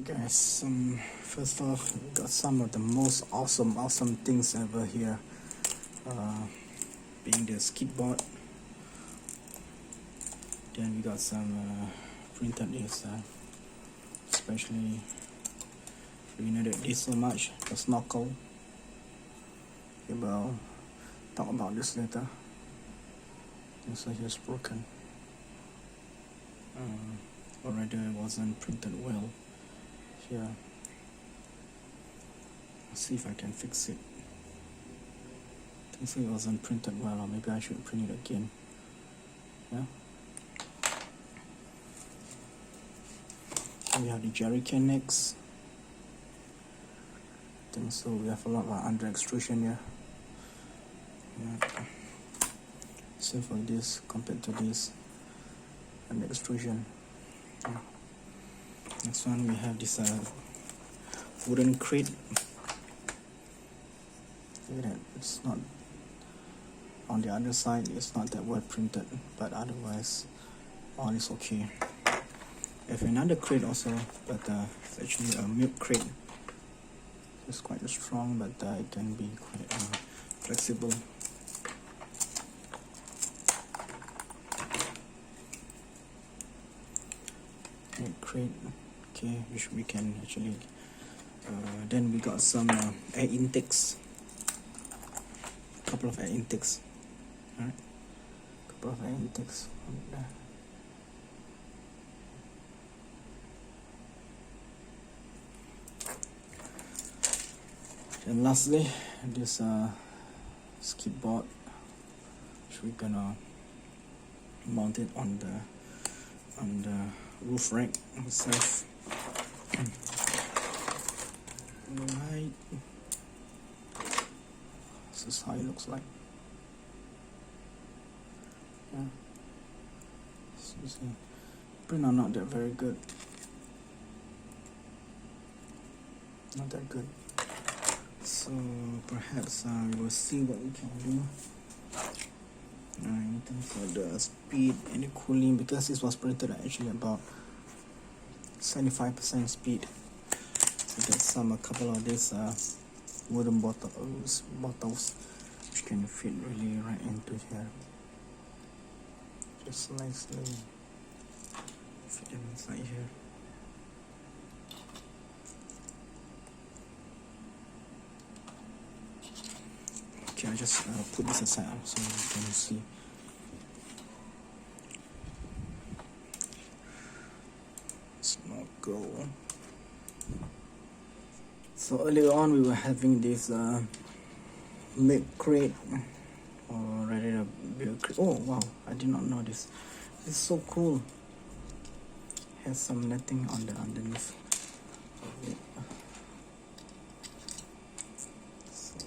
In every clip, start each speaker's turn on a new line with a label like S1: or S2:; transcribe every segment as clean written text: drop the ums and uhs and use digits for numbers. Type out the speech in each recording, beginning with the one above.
S1: Guys, first off, we got some of the most awesome things ever here, being the skateboard. Then we got some printed this, especially if you needed this so much, the snorkel. Okay, but I'll talk about this later. This one here is broken, or rather it wasn't printed well. Here, let's see if I can fix it. I think so it wasn't printed well, or maybe I should print it again. Yeah. And we have the jerry can next. I think so. We have a lot of under extrusion here. Yeah. Same for this compared to this under extrusion. Yeah. Next one we have this wooden crate. Look at that, it's not on the other side, it's not that well printed, but otherwise all is okay. I have another crate also, but it's actually a milk crate. It's quite strong, but it can be quite flexible. Milk crate. Okay, which we can actually then we got some air intakes, a couple of air intakes. Alright, couple of air intakes. And lastly, this skateboard, which we're gonna mount it on the roof rack itself. Right, this is how it looks like. Yeah, print are not that very good. Not that good. So perhaps we will see what we can do in terms of the speed and the cooling, because this was printed at actually about 75% speed. So get a couple of these wooden bottles which can fit really right into here. Just nicely fit them inside here. Okay, I just put this aside so you can see. Let's not go. So earlier on we were having this milk crate, or rather a beer crate. Oh wow, I did not know this. It's so cool. Has some netting on the underneath of it. So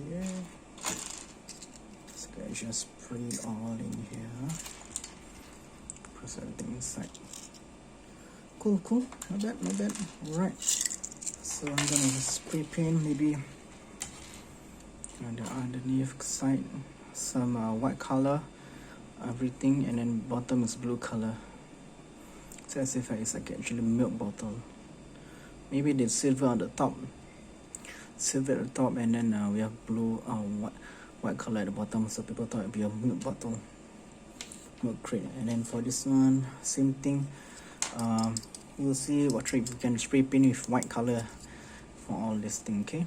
S1: here, so I just put it all in here. Press everything inside. Cool, not bad. Alright. So I'm gonna just spray paint maybe on the underneath side some white color, everything, and then bottom is blue color. It's as if it's like actually milk bottle. Maybe the silver on the top, and then we have blue white color at the bottom. So people thought it'd be a milk bottle, milk crate. And then for this one, same thing. We'll see what trick we can spray paint with white color for all this thing. Okay,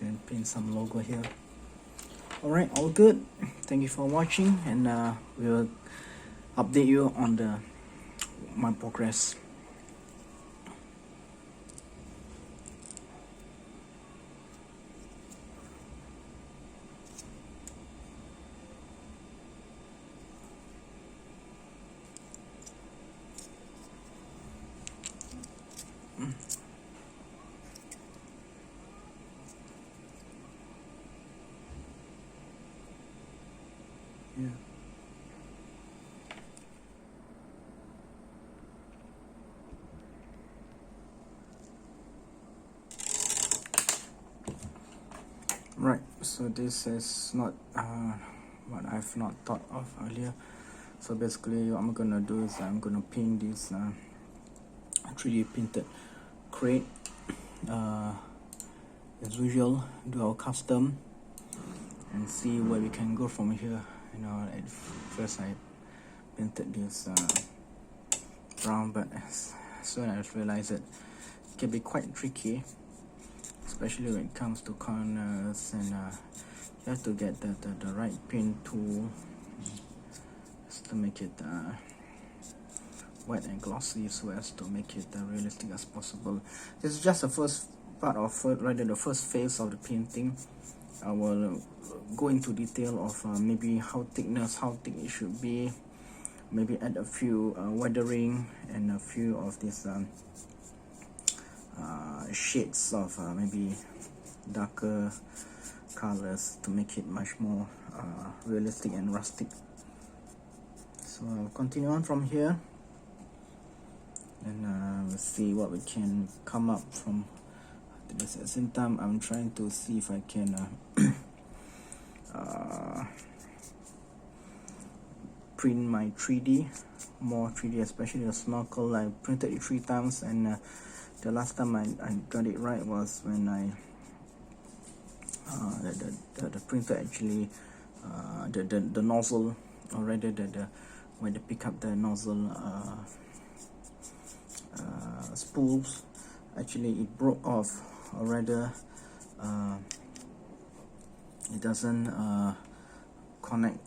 S1: and paint some logo here. Alright, all good. Thank you for watching, and we'll update you on my progress. Yeah. Right, so this is not what I've not thought of earlier. So basically what I'm gonna do is I'm gonna paint this 3D printed create as usual, do our custom and see where we can go from here. You know, at first I painted this brown, but as soon as I realized it can be quite tricky, especially when it comes to corners, and you have to get the right paint tool just to make it wet and glossy, so as to make it realistic as possible. This is just the first part of rather the first phase of the painting. I will go into detail of maybe how thick it should be, maybe add a few weathering and a few of these shades of maybe darker colors to make it much more realistic and rustic. So I'll continue on from here, and we'll see what we can come up from this. At the same time, I'm trying to see if I can print my 3D, more 3D, especially the snorkel. I printed it 3 times, and the last time I got it right was when I the printer actually the nozzle, or rather when they pick up the nozzle spools, actually it broke off, or rather it doesn't connect.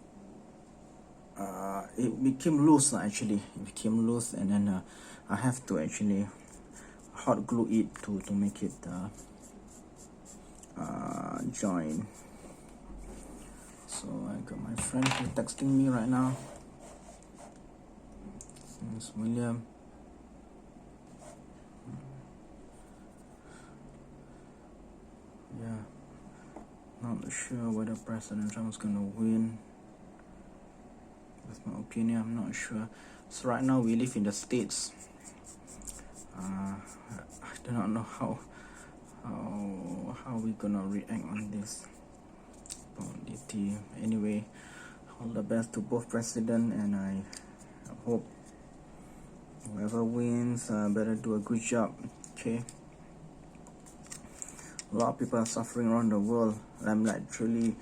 S1: It became loose, actually it became loose, and then I have to actually hot glue it to make it join. So I got my friend who texting me right now. It's William. Yeah, not sure whether President Trump is gonna win. That's my opinion, I'm not sure. So right now we live in the States. I do not know how we gonna react on this DT. Anyway, all the best to both president, and I hope whoever wins better do a good job. Okay, a lot of people are suffering around the world. I'm like truly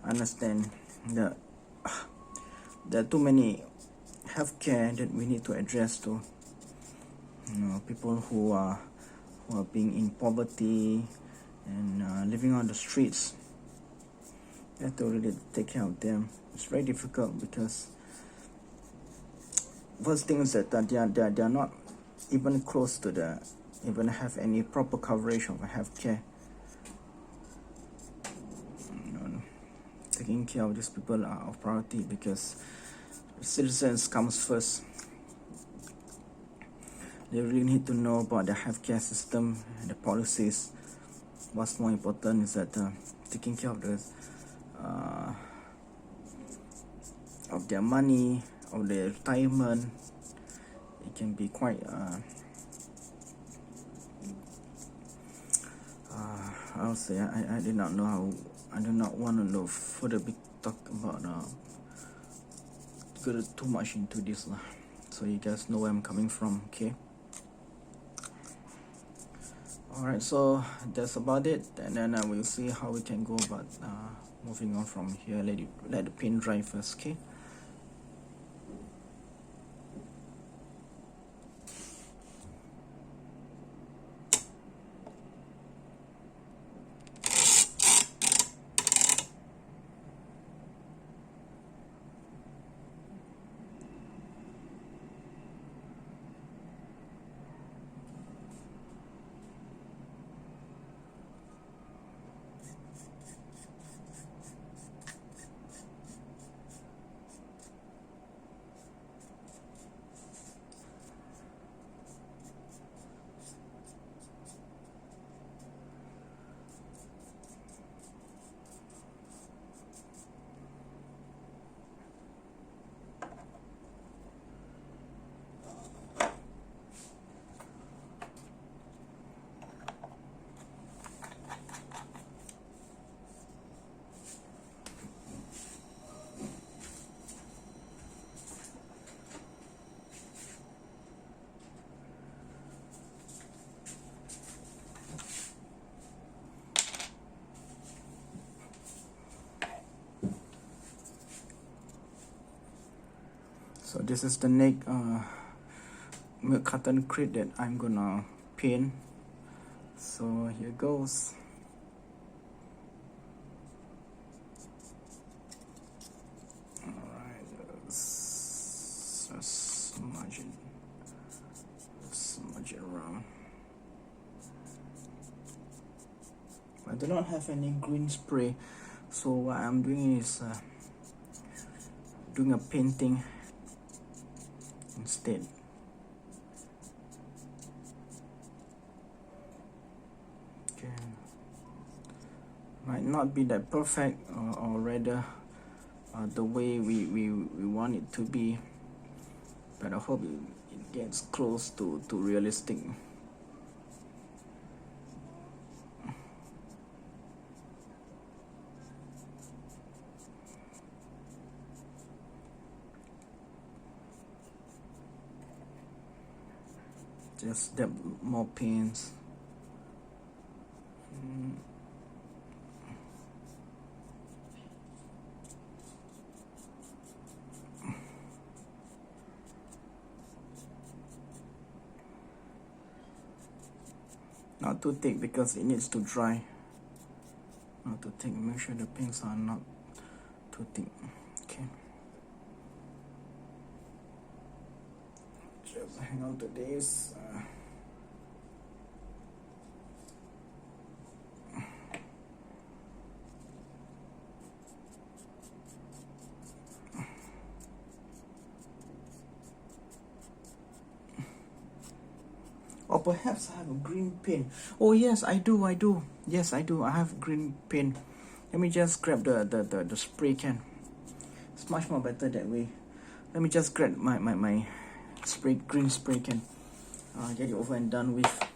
S1: understand that there are too many healthcare that we need to address to. You know, people who are being in poverty and living on the streets. You have to really take care of them. It's very difficult because first thing is that they are not even close to even have any proper coverage of healthcare. You know, taking care of these people are of priority, because citizens comes first. They really need to know about the healthcare system and the policies. What's more important is that taking care of their money, of their retirement. It can be quite I'll say I did not know how. I do not want to know further big talk about go too much into this lah. So you guys know where I'm coming from, okay? Alright, so that's about it, and then we'll see how we can go about moving on from here. Let the paint dry first, okay? So this is the next milk carton crate that I'm gonna paint. So here goes. Alright, let's smudge it around. I do not have any green spray, so what I'm doing is doing a painting instead. Okay, might not be that perfect, or rather the way we want it to be, but I hope it gets close to realistic. Just dab more paints. Not too thick because it needs to dry. Not too thick. Make sure the paints are not too thick. Okay. Just hang on to this. Or perhaps I have a green pen. Oh yes, I do. Yes, I do. I have green pen. Let me just grab the spray can. It's much more better that way. Let me just grab my green spray can. Get it over and done with.